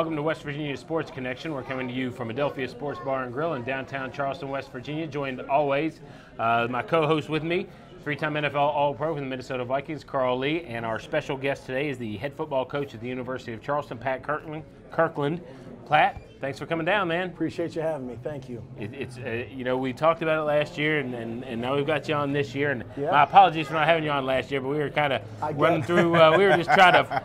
Welcome to West Virginia Sports Connection. We're coming to you from Adelphia Sports Bar and Grill in downtown Charleston, West Virginia. Joined always my co-host with me, three-time NFL All-Pro from the Minnesota Vikings, Carl Lee, and our special guest today is the head football coach at the University of Charleston, Pat Kirkland. Pat, thanks for coming down, man. Appreciate you having me. Thank you. It's we talked about it last year, and now we've got you on this year. And my apologies for not having you on last year, but we were kind of running through. We were just trying to,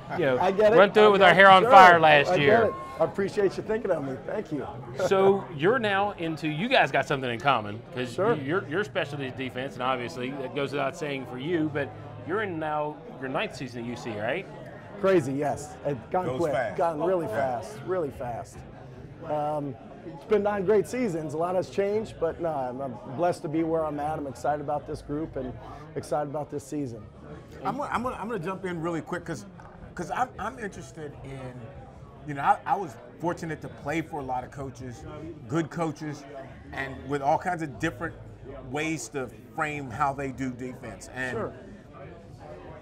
run through it with our hair on fire last year. I appreciate you thinking of me. Thank you. So you're now into. You guys got something in common because your specialty is defense, and obviously that goes without saying for you. But you're in now your 9th season at UC, right? Crazy, yes. It's gone quick. Gotten really fast, really fast. It's been 9 great seasons. A lot has changed, but no, I'm blessed to be where I'm at. I'm excited about this group and excited about this season. I'm gonna jump in really quick because I'm interested in, I was fortunate to play for a lot of coaches, good coaches, and with all kinds of different ways to frame how they do defense. And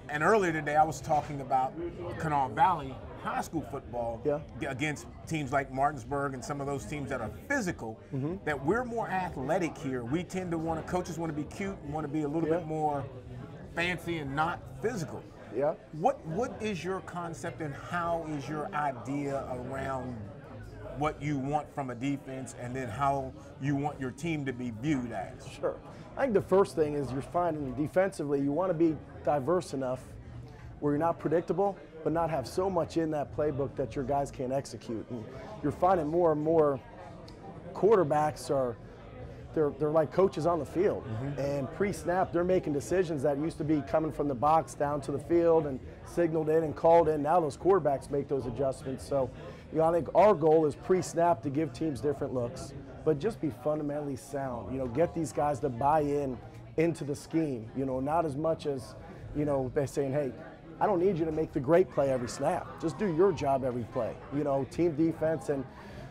And earlier today, I was talking about Kanawha Valley high school football against teams like Martinsburg and some of those teams that are physical, that we're more athletic here. We tend to coaches want to be cute and want to be a little bit more fancy and not physical. Yeah. What is your concept and how is your idea around what you want from a defense and then how you want your team to be viewed as? Sure. I think the first thing is you're finding defensively you want to be diverse enough where you're not predictable but not have so much in that playbook that your guys can't execute. And you're finding more and more quarterbacks they're like coaches on the field. And pre-snap they're making decisions that used to be coming from the box down to the field and signaled in and called in. Now those quarterbacks make those adjustments. So I think our goal is pre-snap to give teams different looks, but just be fundamentally sound. Get these guys to buy into the scheme. Not as much as, they're saying, hey, I don't need you to make the great play every snap. Just do your job every play. Team defense, and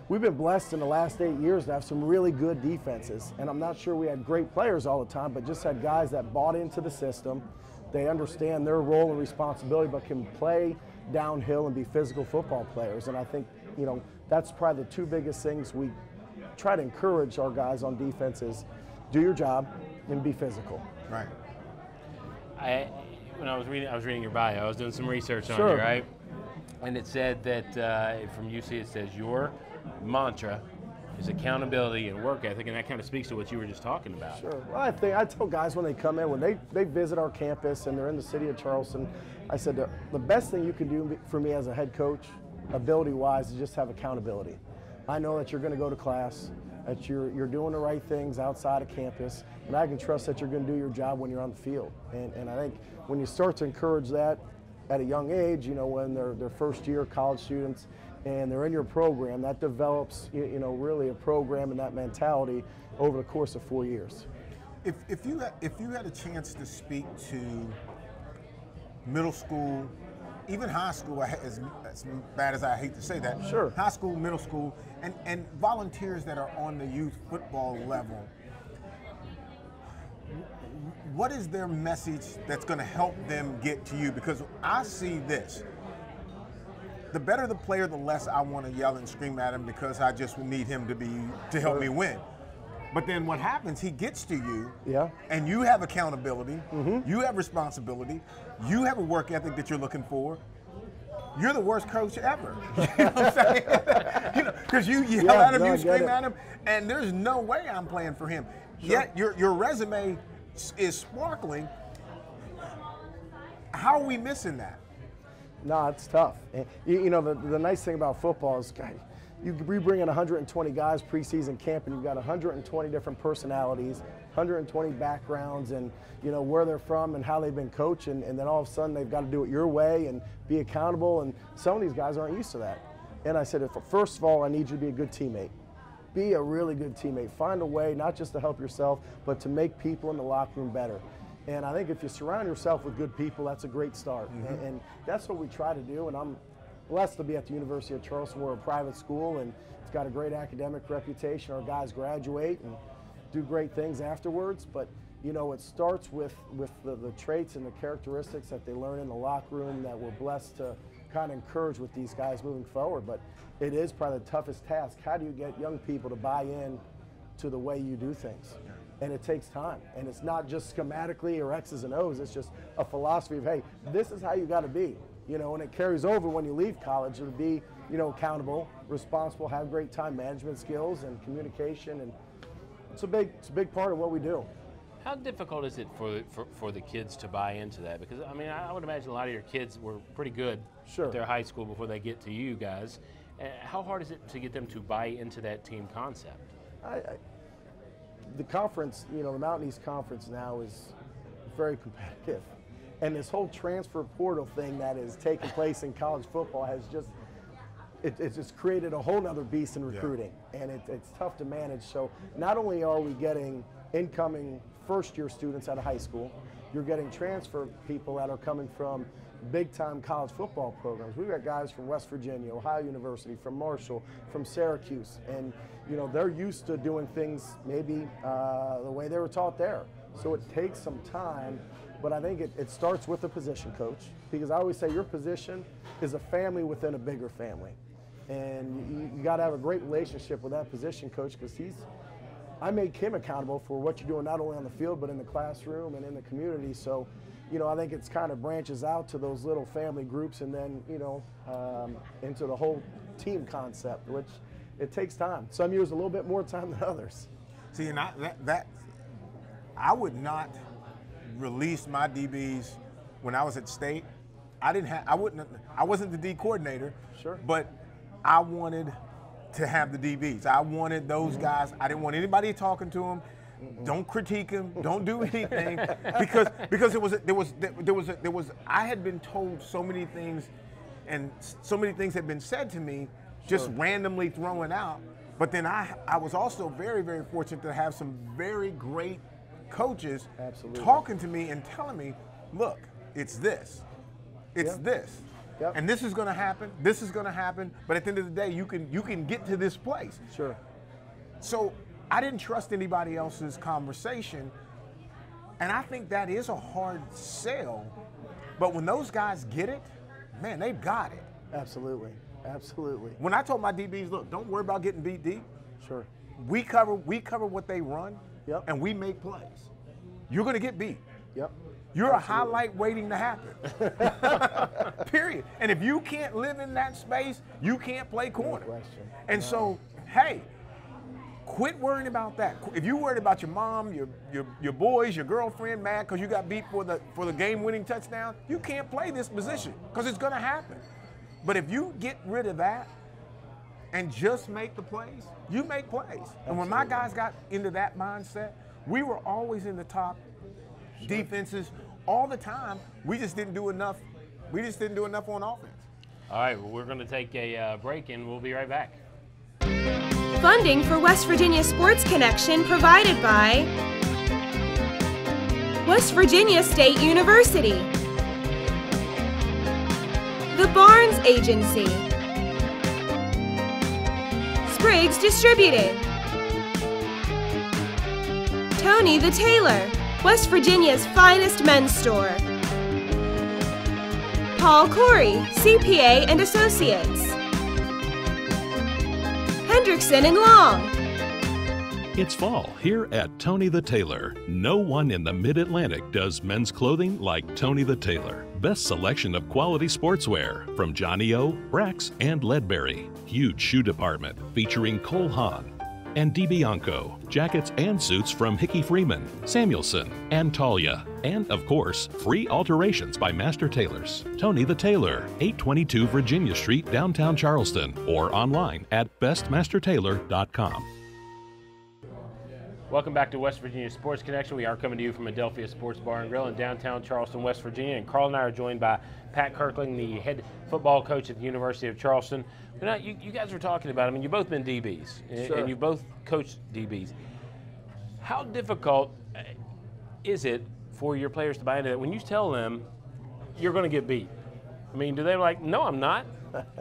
we've been blessed in the last 8 years to have some really good defenses. And I'm not sure we had great players all the time, but just had guys that bought into the system. They understand their role and responsibility, but can play downhill and be physical football players. And I think, that's probably the 2 biggest things we try to encourage our guys on defense is do your job and be physical. Right. When I was reading your bio, I was doing some research on you, right? And it said that from UC, it says your mantra is accountability and work ethic, and that kind of speaks to what you were just talking about. Sure. Well, I tell guys when they come in, when they visit our campus and they're in the city of Charleston, I said the best thing you can do for me as a head coach, ability-wise, is just have accountability. I know that you're going to go to class, that you're doing the right things outside of campus, and I can trust that you're going to do your job when you're on the field. And I think when you start to encourage that at a young age, when they're first-year college students and they're in your program, that develops, really a program and that mentality over the course of 4 years. If you had a chance to speak to middle school, even high school, as bad as I hate to say that, high school, middle school, and volunteers that are on the youth football level, what is their message that's going to help them get to you? Because I see this. The better the player, the less I want to yell and scream at him because I just need him to help me win. But then what happens, he gets to you, and you have accountability, you have responsibility, you have a work ethic that you're looking for. You're the worst coach ever. You know what I'm saying? Because you yell at him, you scream at him, and there's no way I'm playing for him. Yet your resume is sparkling. How are we missing that? No, it's tough. And, the nice thing about football is, you bring in 120 guys preseason camp, and you've got 120 different personalities, 120 backgrounds, and where they're from and how they've been coached, and then all of a sudden they've got to do it your way and be accountable. And some of these guys aren't used to that. And I said, first of all, I need you to be a good teammate. Be a really good teammate. Find a way not just to help yourself, but to make people in the locker room better. And I think if you surround yourself with good people, that's a great start. And that's what we try to do. And I'm blessed to be at the University of Charleston. We're a private school, and it's got a great academic reputation. Our guys graduate and do great things afterwards. But, it starts with the traits and the characteristics that they learn in the locker room that we're blessed to kind of encourage with these guys moving forward. But it is probably the toughest task. How do you get young people to buy in to the way you do things? And it takes time. And it's not just schematically or X's and O's. It's just a philosophy of, hey, this is how you got to be. You know, and it carries over when you leave college. To be, you know, accountable, responsible, have great time management skills and communication, and it's a big part of what we do. How difficult is it for the kids to buy into that? Because I mean, I would imagine a lot of your kids were pretty good at their high school before they get to you guys. How hard is it to get them to buy into that team concept? The conference, you know, the Mountain East Conference now is very competitive. And this whole transfer portal thing that is taking place in college football has just, it's just created a whole nother beast in recruiting. And it's tough to manage. So not only are we getting incoming first-year students out of high school, you're getting transfer people that are coming from big-time college football programs. We've got guys from West Virginia, Ohio University, from Marshall, from Syracuse. And, you know, they're used to doing things maybe the way they were taught there. So it takes some time. But I think it starts with the position coach, because I always say your position is a family within a bigger family. And you got to have a great relationship with that position coach, because I make him accountable for what you're doing not only on the field but in the classroom and in the community. So, you know, I think it's kind of branches out to those little family groups and then, you know, into the whole team concept, which it takes time. Some years a little bit more time than others. See, and I would not released my DBs when I was at state. I wasn't the D coordinator, but I wanted to have the DBs. I wanted those guys. I didn't want anybody talking to them. Don't critique them. Don't do anything, because I had been told so many things, and so many things had been said to me, just randomly thrown out. But then I was also very, very fortunate to have some very great coaches talking to me and telling me, look, it's this, this, and this is going to happen, this is going to happen, but at the end of the day, you can get to this place. So I didn't trust anybody else's conversation, and I think that is a hard sell, but when those guys get it, man, they've got it. Absolutely. When I told my DBs, look, don't worry about getting beat deep. We cover what they run. And we make plays. You're going to get beat. You're a highlight waiting to happen. Period. And if you can't live in that space, you can't play corner. And so, hey, quit worrying about that. If you're worried about your mom, your boys, your girlfriend mad because you got beat for the game-winning touchdown, you can't play this position because it's going to happen. But if you get rid of that and just make the plays, you make plays. And when my guys got into that mindset, we were always in the top defenses all the time. We just didn't do enough. We just didn't do enough on offense. All right, well, we're going to take a break, and we'll be right back. Funding for West Virginia Sports Connection provided by West Virginia State University, The Barnes Agency, Briggs Distributed, Tony the Tailor, West Virginia's finest men's store, Paul Corey, CPA and Associates, Hendrickson and Long. It's fall here at Tony the Tailor. No one in the Mid-Atlantic does men's clothing like Tony the Tailor. Best selection of quality sportswear from Johnny O, Brax, and Ledbury. Huge shoe department featuring Cole Haan and DiBianco. Jackets and suits from Hickey Freeman, Samuelson, and Talia. And of course, free alterations by Master Tailors. Tony the Tailor, 822 Virginia Street, downtown Charleston, or online at bestmastertailor.com. Welcome back to West Virginia Sports Connection. We are coming to you from Adelphia Sports Bar and Grill in downtown Charleston, West Virginia. And Carl and I are joined by Pat Kirkland, the head football coach at the University of Charleston. But now, you guys were talking about, I mean, you've both been DBs, and you both coached DBs. How difficult is it for your players to buy into that when you tell them you're going to get beat? I mean, do they like, no, I'm not?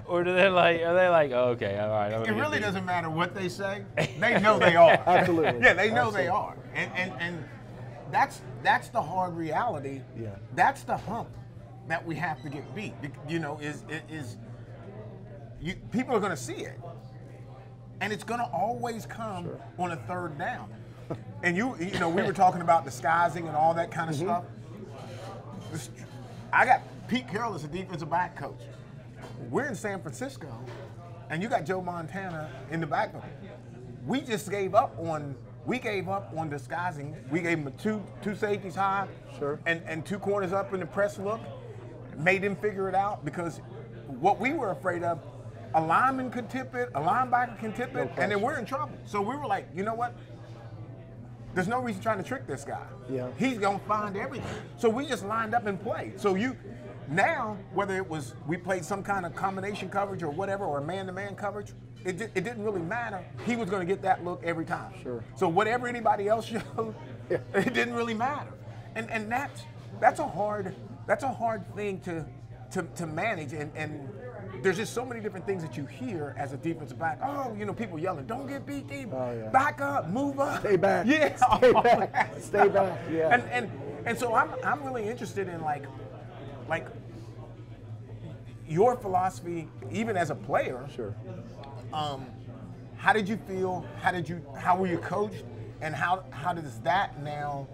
Or are they like, oh, okay, all right. It really doesn't matter what they say. They know they are. Absolutely. Yeah, they know they are. And that's the hard reality. Yeah. That's the hump that we have to get beat. You know, people are going to see it, and it's going to always come on a third down. And you know, we were talking about disguising and all that kind of stuff. I got Pete Carroll as a defensive back coach. We're in San Francisco, and you got Joe Montana in the backfield. We just gave up on disguising. We gave him two safeties high, and two corners up in the press look. Made him figure it out, because what we were afraid of, a lineman could tip it, a linebacker can tip it, and then we're in trouble. So we were like, you know what? There's no reason trying to trick this guy. Yeah. He's gonna find everything. So we just lined up and played. So now, whether it was we played some kind of combination coverage or whatever, or a man-to-man coverage, it didn't really matter. He was going to get that look every time. Sure. So whatever anybody else showed, it didn't really matter. And that's a hard thing to manage. And there's just so many different things that you hear as a defensive back. Oh, you know, people yelling, "Don't get beat, Dave. Back up, move up, stay back, yeah, stay back, stay back." Yeah. And so I'm really interested in like your philosophy, even as a player. Sure. How did you feel? How were you coached? And how does that now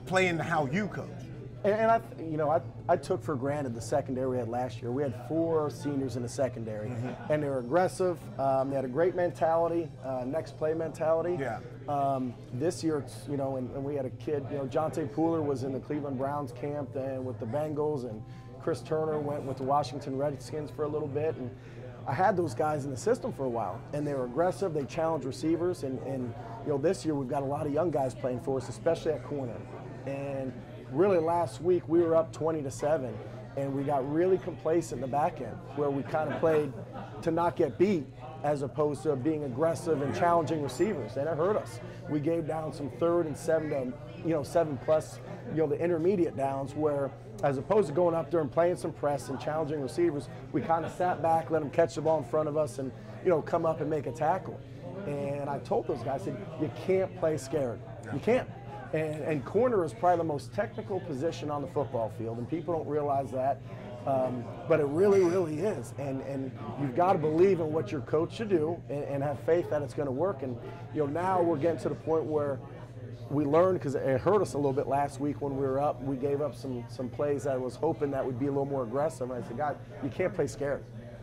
play into how you coach? And I took for granted the secondary we had last year. We had 4 seniors in the secondary, and they were aggressive. They had a great mentality, next play mentality. Yeah. This year, it's, and we had a kid. Jonte Pooler was in the Cleveland Browns camp and with the Bengals, and Chris Turner went with the Washington Redskins for a little bit. And I had those guys in the system for a while, and they were aggressive. They challenged receivers, and this year we've got a lot of young guys playing for us, especially at corner. And really last week we were up 20-7, and we got really complacent in the back end, where we kind of played to not get beat as opposed to being aggressive and challenging receivers, and it hurt us. We gave down some 3rd and 7 to 7+, the intermediate downs, where as opposed to going up there and playing some press and challenging receivers, we kind of sat back, let them catch the ball in front of us, and come up and make a tackle. And I told those guys, I said, you can't play scared. You can't. And corner is probably the most technical position on the football field, and people don't realize that, but it really, really is. And you've got to believe in what your coach should do, and have faith that it's going to work. And now we're getting to the point where we learned, because it hurt us a little bit last week when we were up. We gave up some plays that I was hoping that would be a little more aggressive. And I said, God, you can't play scared.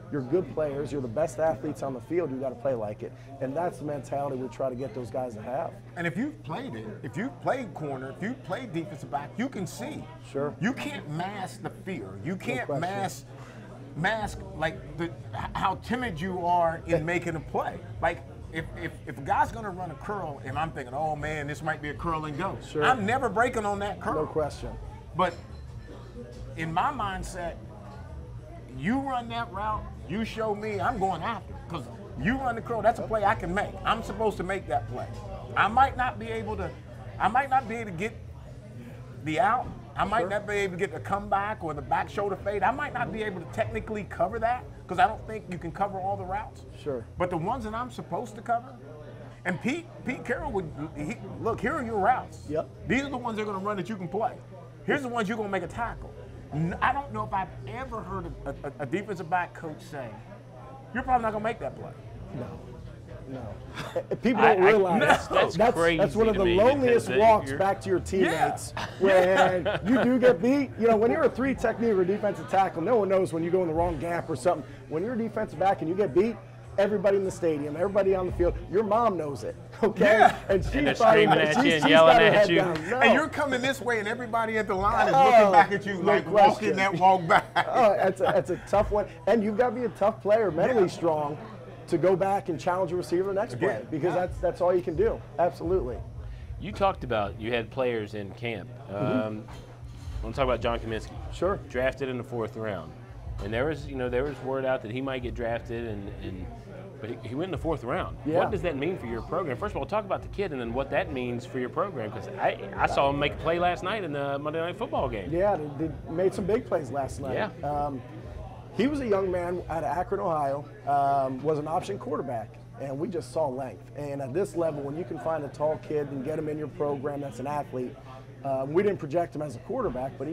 You're good players. You're the best athletes on the field. You got to play like it. And that's the mentality we try to get those guys to have. And if you've played it, if you've played corner, if you've played defensive back, you can see. Sure. You can't mask the fear. You can't mask like how timid you are in making a play. Like if a guy's going to run a curl, and I'm thinking, oh man, this might be a curl and go. Sure. I'm never breaking on that curl. No question. But in my mindset, you run that route, you show me, I'm going after it. Because you run the curl, that's a play I can make. I'm supposed to make that play. I might not be able to get the out. I might not be able to get the comeback or the back shoulder fade. I might not be able to technically cover that, because I don't think you can cover all the routes. Sure. But the ones that I'm supposed to cover, and Pete Carroll would, look, here are your routes. Yep. These are the ones they're going to run that you can play. Here's the ones you're going to make a tackle. I don't know if I've ever heard a defensive back coach say, you're probably not going to make that play. No. People don't realize that's one of the loneliest walks back to your teammates. When you do get beat, when you're a 3 technique or defensive tackle, no one knows when you go in the wrong gap or something. When you're a defensive back and you get beat, everybody in the stadium, everybody on the field, your mom knows it, okay? Yeah. And she's screaming at you and yelling at you. No. And you're coming this way, and everybody at the line is looking back at you like walking that walk back. That's a tough one. And you've got to be a tough player, mentally strong, to go back and challenge a receiver the next play, because that's all you can do. Absolutely. You talked about you had players in camp. I want to talk about John Kaminsky. Sure. Drafted in the 4th round. And there was word out that he might get drafted, but he went in the 4th round. Yeah. What does that mean for your program? First of all, talk about the kid and then what that means for your program, because I saw him make a play last night in the Monday Night Football game. Yeah, they made some big plays last night. Yeah. He was a young man out of Akron, Ohio, was an option quarterback, and we just saw length. And at this level, when you can find a tall kid and get him in your program that's an athlete, we didn't project him as a quarterback, but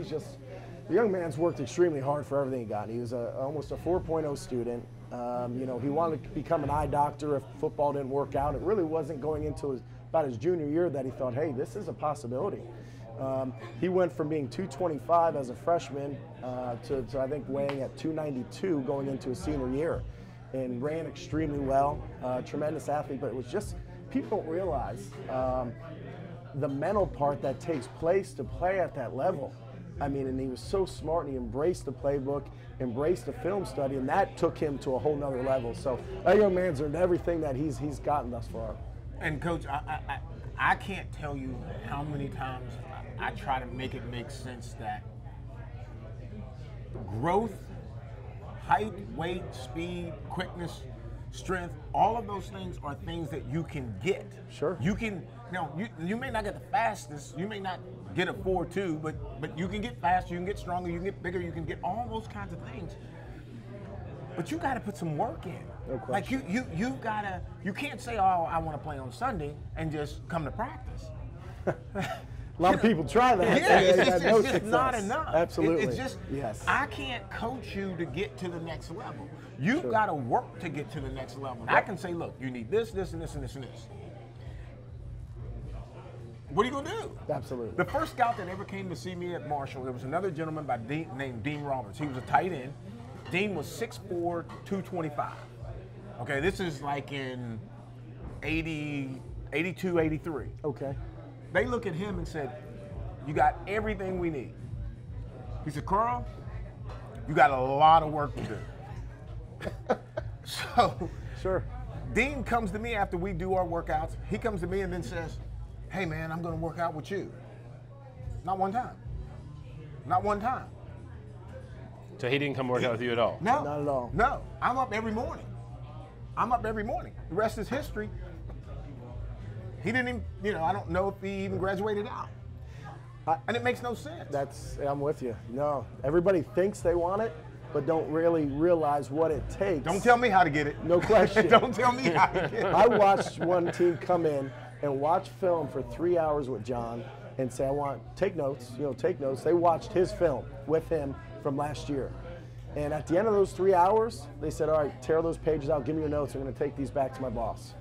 The young man's worked extremely hard for everything he got. He was almost a 4.0 student. You know, he wanted to become an eye doctor if football didn't work out. It really wasn't going into about his junior year that he thought, hey, this is a possibility. He went from being 225 as a freshman to I think weighing at 292 going into his senior year, and ran extremely well. Tremendous athlete, but it was just, people don't realize the mental part that takes place to play at that level. I mean, and he was so smart, and he embraced the playbook, embraced the film study, and that took him to a whole nother level. So that young man's earned everything that he's gotten thus far. And Coach, I can't tell you how many times I try to make it make sense that growth, height, weight, speed, quickness, strength, all of those things are things that you can get. Sure. You can, you may not get the fastest, you may not get a 4.2, but you can get faster, you can get stronger, you can get bigger, you can get all those kinds of things. But you got to put some work in. No question. Like you've got to, you can't say, oh, I want to play on Sunday and just come to practice. A lot of people try that. Yeah, It's just not enough. Absolutely. It's just, yes. I can't coach you to get to the next level. You've got to work to get to the next level. I can say, look, you need this, this, and this, and this, and this. What are you going to do? Absolutely. The first scout that ever came to see me at Marshall, there was another gentleman named Dean Roberts. He was a tight end. Dean was 6'4", 225. Okay, this is like in 82, 83. Okay. They look at him and said, you got everything we need. He said, Carl, you got a lot of work to do. So, sure. Dean comes to me after we do our workouts. He comes to me and then says, hey man, I'm gonna work out with you. Not one time. Not one time. So he didn't come work out with you at all? No. Not at all. No, I'm up every morning. I'm up every morning. The rest is history. He didn't even, I don't know if he even graduated out. And it makes no sense. I'm with you. No, everybody thinks they want it, but don't really realize what it takes. Don't tell me how to get it. No question. Don't tell me how to get it. I watched one team come in and watch film for 3 hours with John and say, take notes, take notes. They watched his film with him from last year. And at the end of those 3 hours, they said, all right, tear those pages out, give me your notes. I'm going to take these back to my boss.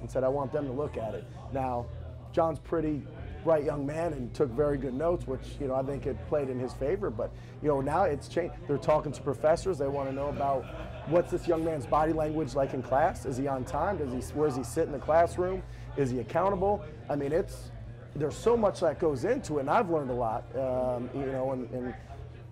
And said, I want them to look at it. Now, John's pretty bright young man and took very good notes, which, I think it played in his favor. But, now it's changed. They're talking to professors. They want to know about what's this young man's body language like in class? Is he on time? Where does he sit in the classroom? Is he accountable? I mean, there's so much that goes into it, and I've learned a lot, and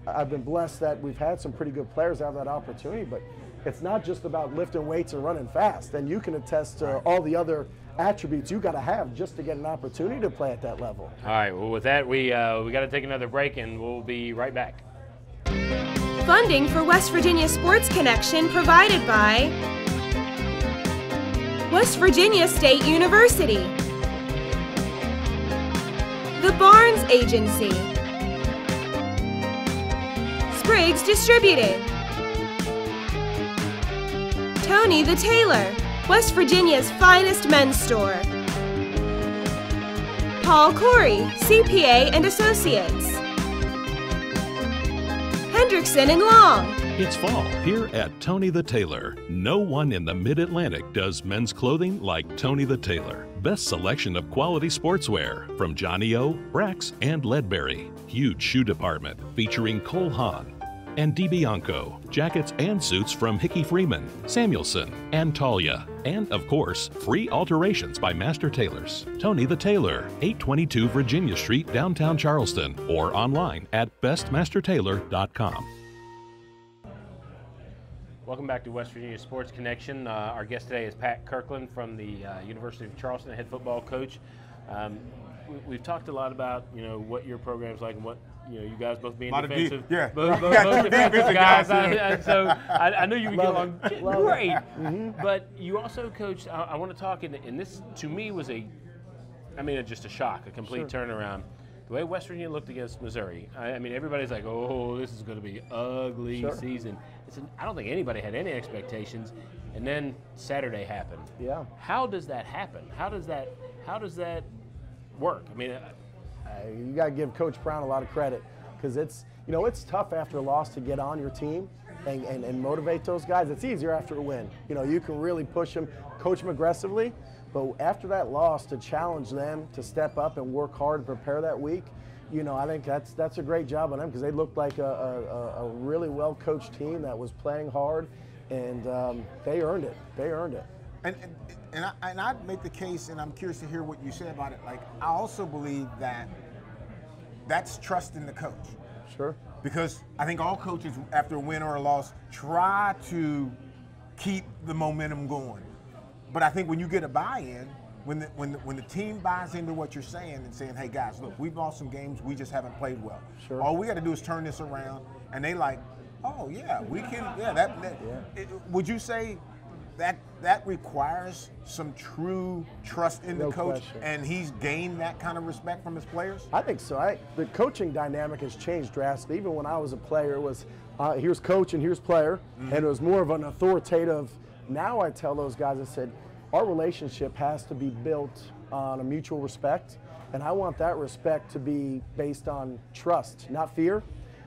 I've been blessed that we've had some pretty good players have that opportunity, but it's not just about lifting weights and running fast. And you can attest to all the other attributes you got to have just to get an opportunity to play at that level. All right, well, with that, we got to take another break, and we'll be right back. Funding for West Virginia Sports Connection provided by West Virginia State University, The Barnes Agency, Spriggs Distributed, Tony the Tailor, West Virginia's finest men's store, Paul Corey, CPA and Associates, Hendrickson and Long. It's fall here at Tony the Tailor. No one in the Mid-Atlantic does men's clothing like Tony the Tailor. Best selection of quality sportswear from Johnny O, Brax, and Ledbury. Huge shoe department featuring Cole Haan and DiBianco. Jackets and suits from Hickey Freeman, Samuelson, and Talia. And, of course, free alterations by Master Tailors. Tony the Tailor, 822 Virginia Street, downtown Charleston, or online at bestmastertailor.com. Welcome back to West Virginia Sports Connection. Our guest today is Pat Kirkland from the University of Charleston, head football coach. We've talked a lot about what your program's like and what you guys both being defensive, both defensive guys. So I knew you would get along great. But you also coached. I want to talk, and this to me was just a shock, a complete turnaround. The way West Virginia looked against Missouri, I mean, everybody's like, oh, this is going to be an ugly season. I don't think anybody had any expectations. And then Saturday happened. Yeah. How does that happen? How does that work? I mean, you got to give Coach Brown a lot of credit because it's, you know, it's tough after a loss to get on your team and motivate those guys. It's easier after a win. You know, you can really push them, coach them aggressively, but after that loss, to challenge them to step up and work hard and prepare that week, you know, I think that's a great job on them, because they looked like a really well-coached team that was playing hard, and they earned it. They earned it. And I'd make the case, and I'm curious to hear what you say about it. Like, I also believe that that's trust in the coach. Sure. Because I think all coaches, after a win or a loss, try to keep the momentum going. But I think when you get a buy-in, when the team buys into what you're saying and saying, hey guys, look, we've lost some games, we just haven't played well. Sure. All we got to do is turn this around, and they like, oh yeah, we can. Yeah, would you say that requires some true trust in the coach, question. And he's gained that kind of respect from his players? I think so. The coaching dynamic has changed drastically. Even when I was a player, it was here's coach and here's player, and it was more of an authoritative. Now I tell those guys, I said, our relationship has to be built on a mutual respect, and I want that respect to be based on trust, not fear.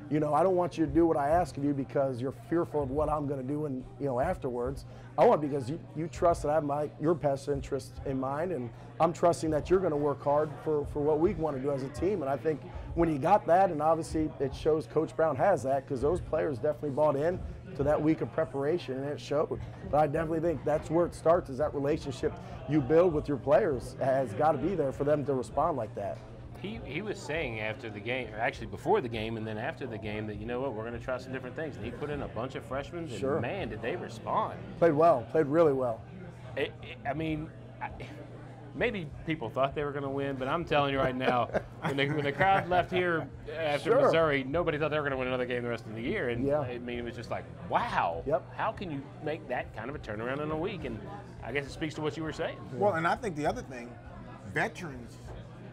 You know, I don't want you to do what I ask of you because you're fearful of what I'm going to do, and afterwards. I want it because you trust that I have your best interest in mind, and I'm trusting that you're going to work hard for what we want to do as a team. And I think when you got that, and obviously it shows Coach Brown has that, because those players definitely bought in to that week of preparation, and it showed. But I definitely think that's where it starts, is that relationship you build with your players has got to be there for them to respond like that. He was saying after the game, or actually before the game and then after the game, that, you know what, we're going to try some different things. And he put in a bunch of freshmen, and Sure. Man, did they respond. Played well, played really well. Maybe people thought they were going to win, but I'm telling you right now, when the crowd left here after Sure. Missouri, nobody thought they were going to win another game the rest of the year. And Yeah. I mean, it was just like, wow, Yep. How can you make that kind of a turnaround in a week? And I guess it speaks to what you were saying. Well, and I think the other thing, veterans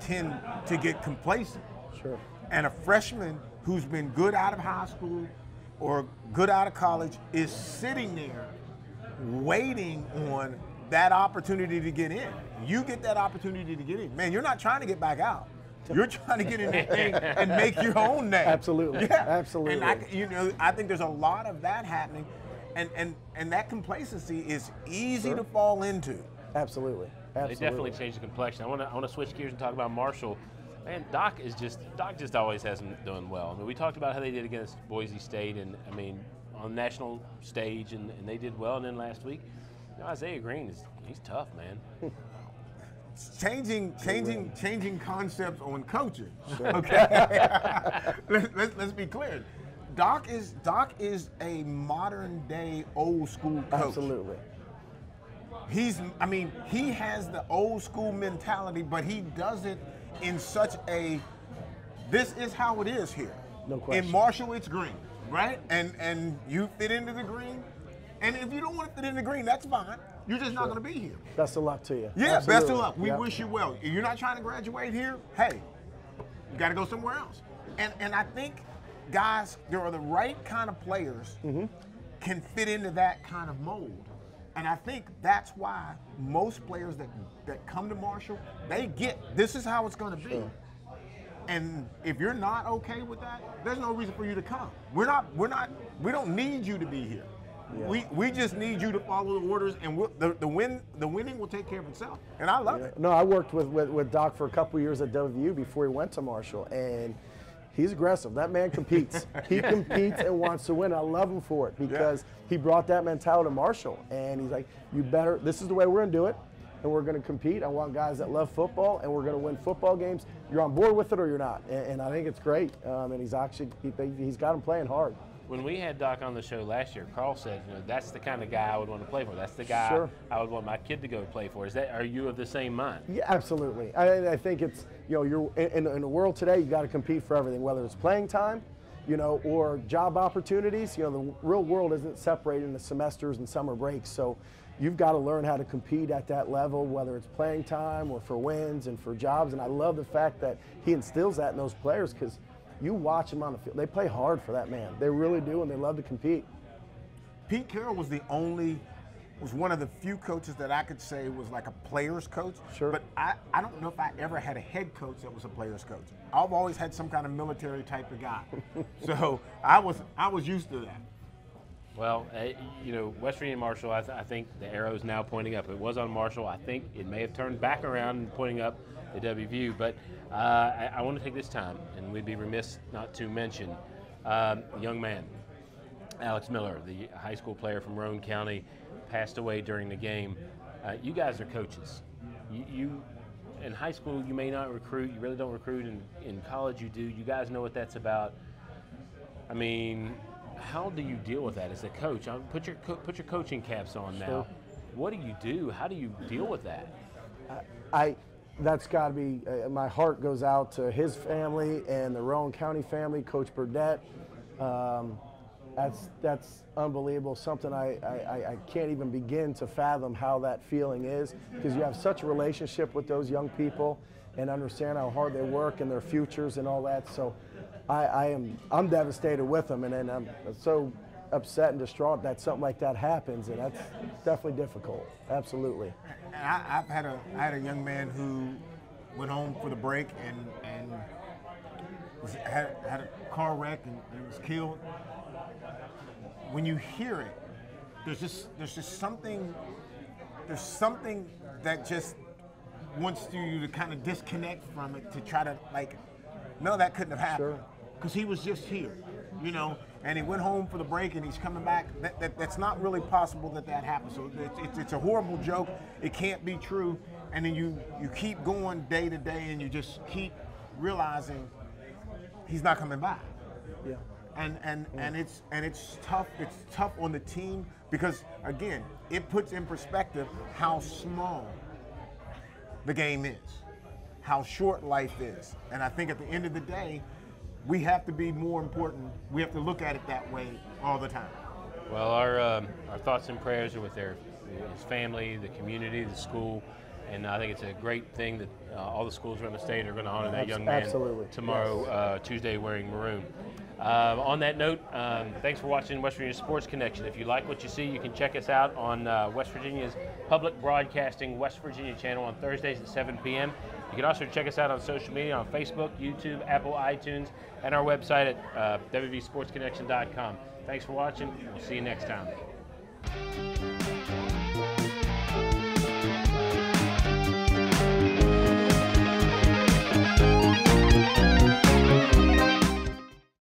tend to get complacent. Sure. And a freshman who's been good out of high school or good out of college is sitting there waiting on that opportunity to get in. You get that opportunity to get in. Man, you're not trying to get back out. You're trying to get in that thing and make your own name. Absolutely. Yeah. Absolutely. And I think there's a lot of that happening, and that complacency is easy Sure. to fall into. Absolutely. Absolutely. They definitely changed the complexion. I want to switch gears and talk about Marshall. Man, Doc just always has them doing well. I mean, we talked about how they did against Boise State, and I mean, on the national stage, and they did well. And then last week, Isaiah Green he's tough, man. Changing concepts on coaching. Sure. Okay, let's be clear. Doc is a modern day old school coach. Absolutely. He has the old school mentality, but he does it in such a, this is how it is here. No question. In Marshall, it's green, right? And you fit into the green. And if you don't want to fit in the green, that's fine. You're just not going to be here. Best of luck to you. Yeah, Absolutely. best of luck. We Yep. wish you well. If you're not trying to graduate here, hey, you got to go somewhere else. And I think, guys, there are the right kind of players can fit into that kind of mold. And I think that's why most players that come to Marshall, they get this is how it's going to be. Sure. And if you're not okay with that, there's no reason for you to come. We don't need you to be here. Yeah. We just need you to follow the orders, and the winning will take care of itself. And I love it. No, I worked with Doc for a couple years at WVU before he went to Marshall, and he's aggressive. That man competes. He competes and wants to win. I love him for it because he brought that mentality to Marshall, and he's like, this is the way we're going to do it, and we're going to compete. I want guys that love football, and we're going to win football games. You're on board with it or you're not, and I think it's great. And he's got him playing hard. When we had Doc on the show last year, Carl said, that's the kind of guy I would want to play for. That's the guy Sure. I would want my kid to go play for. Are you of the same mind? Yeah, absolutely. I think it's, you're in the world today, you got to compete for everything, whether it's playing time, or job opportunities. The real world isn't separated into semesters and summer breaks. So you've got to learn how to compete at that level, whether it's playing time or for wins and for jobs. And I love the fact that he instills that in those players, because you watch them on the field. They play hard for that man. They really do, and they love to compete. Pete Carroll was the only was one of the few coaches that I could say was like a player's coach. Sure. But I don't know if I ever had a head coach that was a player's coach. I've always had some kind of military type of guy. So I was used to that. Well, you know, West Virginia Marshall, I think the arrow is now pointing up. It was on Marshall. I think it may have turned back around and pointing up the WVU. But I want to take this time, and we'd be remiss not to mention a young man, Alex Miller, the high school player from Roane County, passed away during the game. You guys are coaches. You in high school, you may not recruit. You really don't recruit. In college, you do. You guys know what that's about. I mean, how do you deal with that as a coach? Put your coaching caps on now. Sure. What do you do? How do you deal with that? That's got to be, my heart goes out to his family and the Roane County family, Coach Burdett. That's unbelievable, something I can't even begin to fathom how that feeling is, because you have such a relationship with those young people and understand how hard they work and their futures and all that. So I'm devastated with them, and then I'm so upset and distraught that something like that happens, and that's definitely difficult. Absolutely. I had a young man who went home for the break and had a car wreck and was killed. When you hear it, there's just something that just wants you to kind of disconnect from it, to try to, like, no, that couldn't have happened. Because he was just here, you know, and he went home for the break and he's coming back. That's not really possible that happened. So it's a horrible joke. It can't be true. And then you keep going day to day, and you just keep realizing he's not coming back. Yeah. And it's tough. It's tough on the team, because again, it puts in perspective how small the game is, how short life is. And I think at the end of the day, we have to be more important. We have to look at it that way all the time. Well, our thoughts and prayers are with his family, the community, the school, and I think it's a great thing that all the schools around the state are going to honor that young man tomorrow, Tuesday, wearing maroon. On that note, thanks for watching West Virginia Sports Connection. If you like what you see, you can check us out on West Virginia's Public Broadcasting West Virginia channel on Thursdays at 7 p.m. You can also check us out on social media on Facebook, YouTube, Apple, iTunes, and our website at WVSportsConnection.com. Thanks for watching. We'll see you next time.